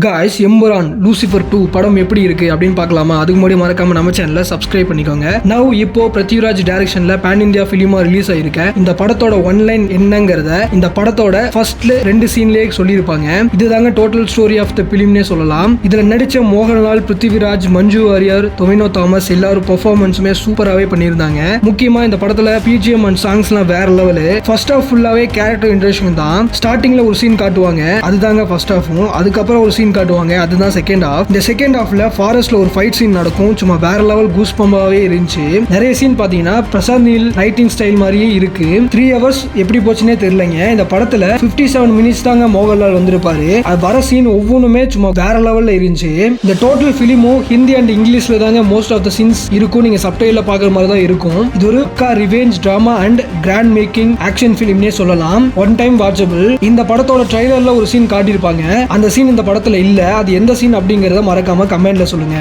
Guys Empuraan Lucifer 2 படம் எப்படி இருக்கு அப்படின்னு பார்க்கலாமா? அதுக்கு முன்னாடி மறக்காம நம்ம சேனலை சப்ஸ்கிரைப் பண்ணிக்கோங்க. நவ் இப்போ பிருத்திவிராஜ் டைரக்ஷன்ல பேன் இந்தியா ஃபிலிமா ரிலீஸ் ஆயிருக்கு. இந்த படத்தோட ஒன்லைன் என்னங்கிறத இந்த படத்தோட ஃபர்ஸ்ட்ல 2 சீன்லயே சொல்லியிருப்பாங்க. இதுதாங்க டோட்டல் ஸ்டோரி ஆஃப் த ஃபிலிம்னே சொல்லலாம். இதுல நடிச்ச மோகன்லால், பிருத்திவிராஜ், மஞ்சு வாரியர், டொவினோ தாமஸ் எல்லாரும் பெர்ஃபார்மன்ஸுமே சூப்பராகவே பண்ணியிருந்தாங்க. முக்கியமா இந்த படத்துல பிஜிஎம் அண்ட் சாங்ஸ்லாம் வேற லெவலு. ஃபர்ஸ்ட் ஹாஃப் ஃபுல்லாவே கேரக்டர் இன்ட்ரடக்ஷன் தான். ஸ்டார்டிங்ல ஒரு சீன் காட்டுவாங்க, அதுதாங்க ஃபர்ஸ்ட் ஹாஃபும். அதுக்கப்புறம் ஒரு காட்டுவாங்க, அதுதான் செகண்ட் ஹாஃப். இந்த செகண்ட் ஹாஃப்ல ஃபாரஸ்ட்ல ஒரு ஃபைட் சீன் நடக்கும். சும்மா வேற லெவல் கூஸ் பம்பாவே இருந்துச்சு. நிறைய சீன் பாத்தீங்கன்னா பிரசாத் நீல் ரைட்டிங் ஸ்டைல் மாதிரியே இருக்கு. 3 hours எப்படி போச்சுன்னே தெரியலங்க. இந்த படத்துல 57 minutes தாங்க மோகன்லால் வந்திருப்பாரு. அது வர சீன் ஒவ்வொன்றுமே சும்மா வேற லெவல்ல இருந்துச்சு. இந்த டோட்டல் பிலிமும் ஹிந்தி அண்ட் இங்கிலீஷ்ல தாங்க மோஸ்ட் ஆஃப் த சீன்ஸ் இருக்கும். நீங்க சப்டைட்டில்ல பாக்குற மாதிரி தான் இருக்கும். இது ஒரு revenge drama and grand making action பிலிம்னே சொல்லலாம். One time watchable. இந்த படத்தோட ட்ரைலர்ல ஒரு சீன் காட்டியிருப்பாங்க. அந்த சீன் இந்த படத்துல இல்ல. அது எந்த சீன் அப்படிங்கறத மறக்காம கமெண்ட்ல சொல்லுங்க.